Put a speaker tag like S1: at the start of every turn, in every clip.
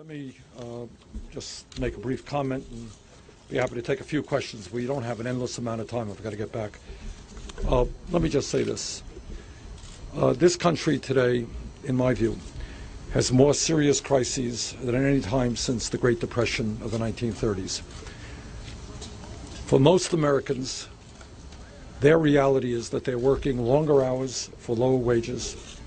S1: Let me just make a brief comment and be happy to take a few questions. We don't have an endless amount of time. I've got to get back. Let me just say this. This country today, in my view, has more serious crises than at any time since the Great Depression of the 1930s. For most Americans, their reality is that they're working longer hours for lower wages.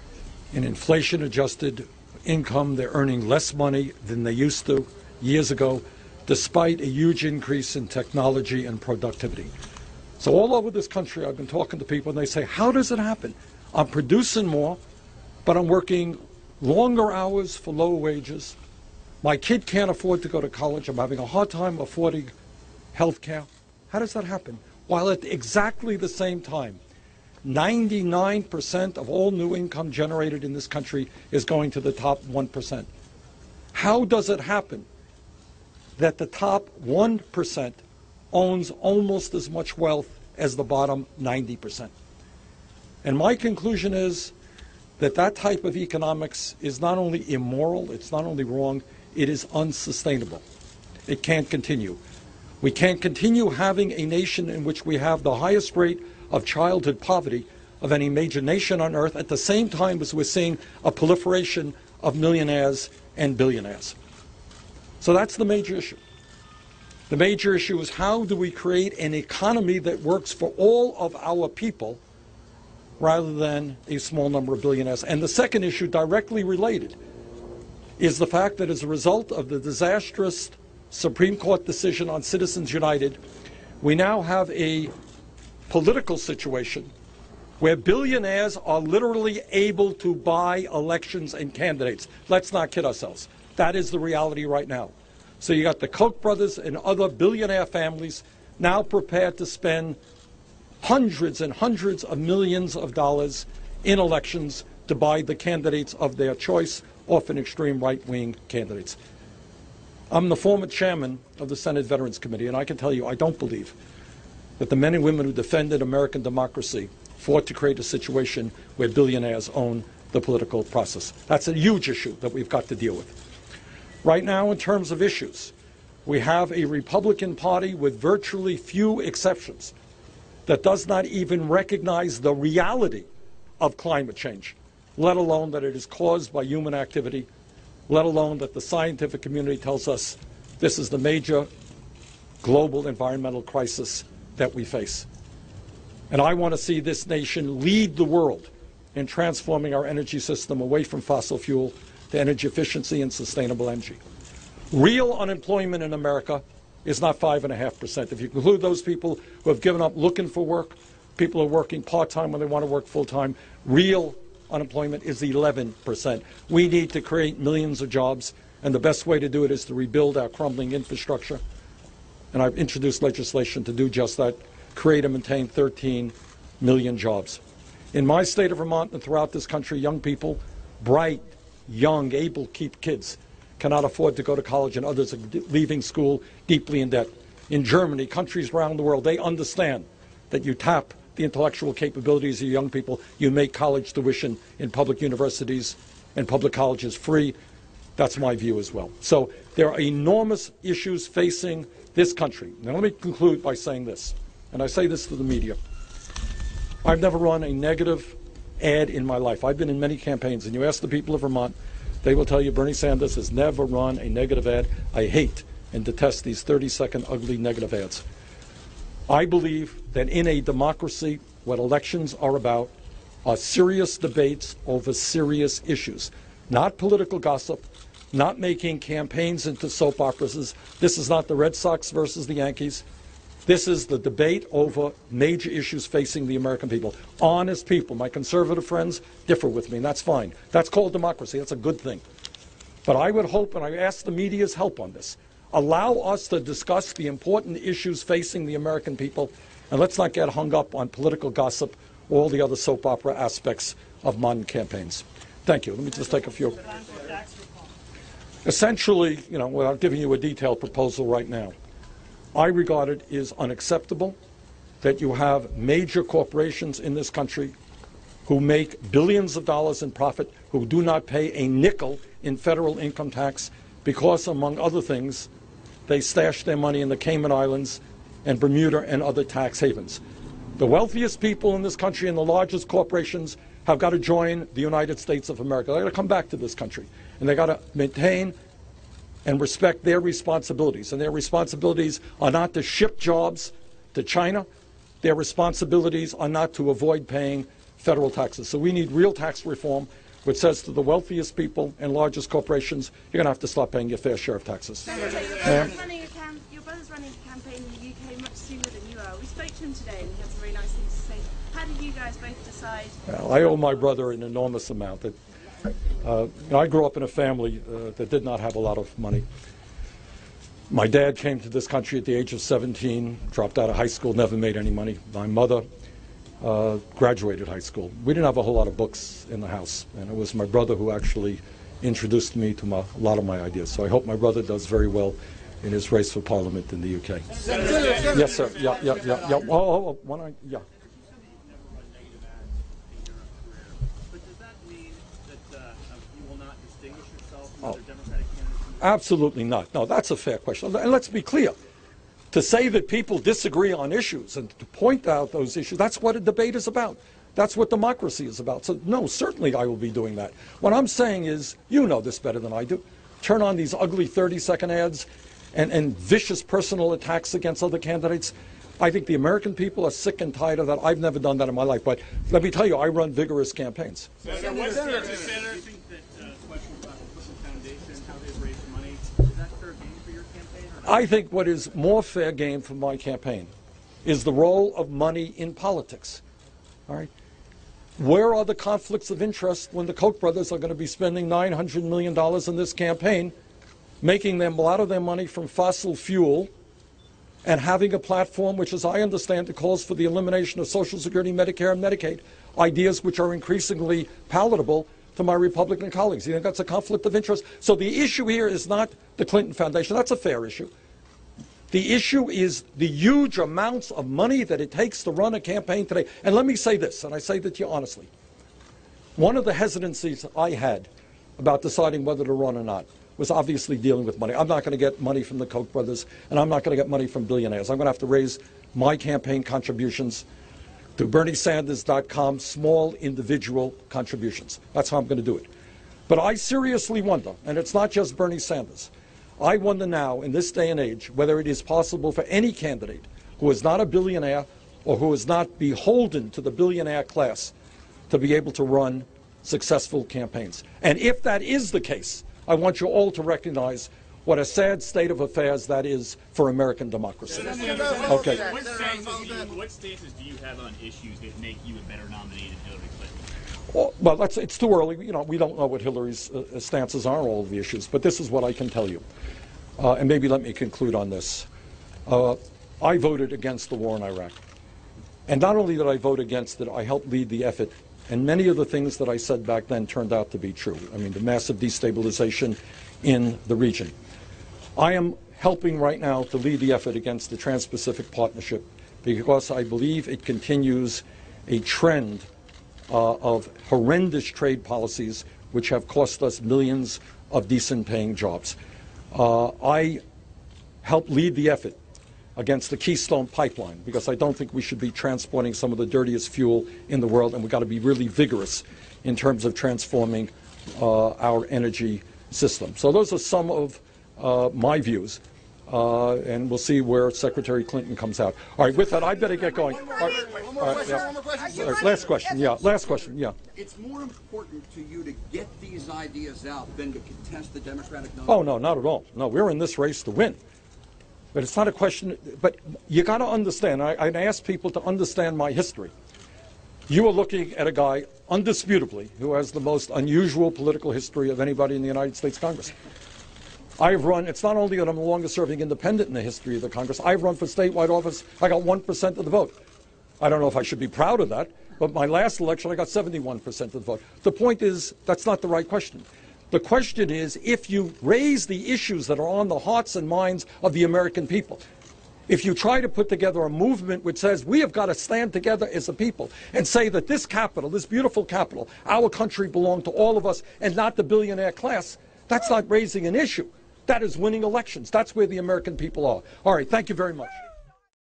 S1: In inflation-adjusted income, they're earning less money than they used to years ago, despite a huge increase in technology and productivity. So all over this country, I've been talking to people, and they say, how does it happen? I'm producing more, but I'm working longer hours for lower wages. My kid can't afford to go to college. I'm having a hard time affording health care. How does that happen? While at exactly the same time, 99% of all new income generated in this country is going to the top 1%. How does it happen that the top 1% owns almost as much wealth as the bottom 90%? And my conclusion is that that type of economics is not only immoral, it's not only wrong, it is unsustainable. It can't continue. We can't continue having a nation in which we have the highest rate of childhood poverty of any major nation on earth at the same time as we're seeing a proliferation of millionaires and billionaires. So that's the major issue. The major issue is how do we create an economy that works for all of our people rather than a small number of billionaires. And the second issue, directly related, is the fact that as a result of the disastrous Supreme Court decision on Citizens United, we now have a political situation where billionaires are literally able to buy elections and candidates. Let's not kid ourselves. That is the reality right now. So you got the Koch brothers and other billionaire families now prepared to spend hundreds and hundreds of millions of dollars in elections to buy the candidates of their choice, often extreme right-wing candidates. I'm the former chairman of the Senate Veterans Committee, and I can tell you I don't believe that the men and women who defended American democracy fought to create a situation where billionaires own the political process. That's a huge issue that we've got to deal with. Right now, in terms of issues, we have a Republican Party with virtually few exceptions that does not even recognize the reality of climate change, let alone that it is caused by human activity, let alone that the scientific community tells us this is the major global environmental crisis that we face. And I want to see this nation lead the world in transforming our energy system away from fossil fuel to energy efficiency and sustainable energy. Real unemployment in America is not 5.5%. If you include those people who have given up looking for work, people who are working part-time when they want to work full-time, real unemployment is 11%. We need to create millions of jobs, and the best way to do it is to rebuild our crumbling infrastructure. And I've introduced legislation to do just that, create and maintain 13 million jobs. In my state of Vermont and throughout this country, young people, bright, young, able to keep kids, cannot afford to go to college, and others are leaving school deeply in debt. In Germany, countries around the world, they understand that you tap the intellectual capabilities of young people, you make college tuition in public universities and public colleges free. That's my view as well. So there are enormous issues facing this country. Now let me conclude by saying this, and I say this to the media. I've never run a negative ad in my life. I've been in many campaigns, and you ask the people of Vermont, they will tell you Bernie Sanders has never run a negative ad. I hate and detest these 30-second ugly negative ads. I believe that in a democracy, what elections are about are serious debates over serious issues, not political gossip, not making campaigns into soap operas. This is not the Red Sox versus the Yankees. This is the debate over major issues facing the American people. Honest people. My conservative friends differ with me, and that's fine. That's called democracy. That's a good thing. But I would hope, and I ask the media's help on this, allow us to discuss the important issues facing the American people, and let's not get hung up on political gossip or all the other soap opera aspects of modern campaigns. Thank you. Let me just take a few. Essentially, without giving you a detailed proposal right now, I regard it as unacceptable that you have major corporations in this country who make billions of dollars in profit, who do not pay a nickel in federal income tax, because, among other things, they stashed their money in the Cayman Islands and Bermuda and other tax havens. The wealthiest people in this country and the largest corporations have got to join the United States of America. They've got to come back to this country, and they've got to maintain and respect their responsibilities. And their responsibilities are not to ship jobs to China. Their responsibilities are not to avoid paying federal taxes. So we need real tax reform, which says to the wealthiest people and largest corporations, you're going to have to start paying your fair share of taxes.
S2: Senator, your brother's running a campaign in the UK much sooner than you are. We spoke to him today, and he had some very nice things to say. How did you guys both decide? Well,
S1: I owe my brother an enormous amount. I grew up in a family that did not have a lot of money. My dad came to this country at the age of 17, dropped out of high school, never made any money. My mother graduated high school. We didn't have a whole lot of books in the house, and it was my brother who actually introduced me to a lot of my ideas. So I hope my brother does very well in his race for Parliament in the UK. Yes, sir. Yeah. Yeah. Absolutely not. No, that's a fair question. And let's be clear. To say that people disagree on issues and to point out those issues, that's what a debate is about. That's what democracy is about. So, no, certainly I will be doing that. What I'm saying is, you know this better than I do, turn on these ugly 30-second ads and vicious personal attacks against other candidates. I think the American people are sick and tired of that. I've never done that in my life. But let me tell you, I run vigorous campaigns.
S3: Senator, do you think that question about the Clinton Foundation, how they've raised money, is that fair game for your campaign?
S1: I think what is more fair game for my campaign is the role of money in politics. All right? Where are the conflicts of interest when the Koch brothers are going to be spending $900 million in this campaign, making them a lot of their money from fossil fuel, and having a platform which, as I understand it, calls for the elimination of Social Security, Medicare, and Medicaid, ideas which are increasingly palatable to my Republican colleagues. You think that's a conflict of interest? So the issue here is not the Clinton Foundation. That's a fair issue. The issue is the huge amounts of money that it takes to run a campaign today. And let me say this, and I say that to you honestly. One of the hesitancies I had about deciding whether to run or not was obviously dealing with money. I'm not going to get money from the Koch brothers, and I'm not going to get money from billionaires. I'm going to have to raise my campaign contributions through BernieSanders.com, small individual contributions. That's how I'm going to do it. But I seriously wonder, and it's not just Bernie Sanders, I wonder now, in this day and age, whether it is possible for any candidate who is not a billionaire or who is not beholden to the billionaire class to be able to run successful campaigns. And if that is the case, I want you all to recognize what a sad state of affairs that is for American democracy. Okay.
S3: What stances do you have on issues that make you a better nominee than Hillary Clinton?
S1: Well, it's too early. You know, we don't know what Hillary's stances are on all of the issues, but this is what I can tell you. And maybe let me conclude on this. I voted against the war in Iraq. And not only did I vote against it, I helped lead the effort. And many of the things that I said back then turned out to be true. I mean, the massive destabilization in the region. I am helping right now to lead the effort against the Trans-Pacific Partnership because I believe it continues a trend of horrendous trade policies which have cost us millions of decent-paying jobs. I helped lead the effort against the Keystone Pipeline because I don't think we should be transporting some of the dirtiest fuel in the world, and we've got to be really vigorous in terms of transforming our energy system. So those are some of my views, and we'll see where Secretary Clinton comes out. All right, with that, I better get going. Last question, yeah.
S4: It's more important to you to get these ideas out than to contest the Democratic nominee?
S1: Oh, no, not at all. No, we're in this race to win. But it's not a question, but you got to understand, I ask people to understand my history. You are looking at a guy, undisputably, who has the most unusual political history of anybody in the United States Congress. I've run, it's not only that I'm the longest serving independent in the history of the Congress, I've run for statewide office, I got 1% of the vote. I don't know if I should be proud of that, but my last election I got 71% of the vote. The point is, that's not the right question. The question is, if you raise the issues that are on the hearts and minds of the American people, if you try to put together a movement which says we have got to stand together as a people and say that this capital, this beautiful capital, our country belonged to all of us and not the billionaire class, that's not raising an issue. That is winning elections. That's where the American people are. All right, thank you very much.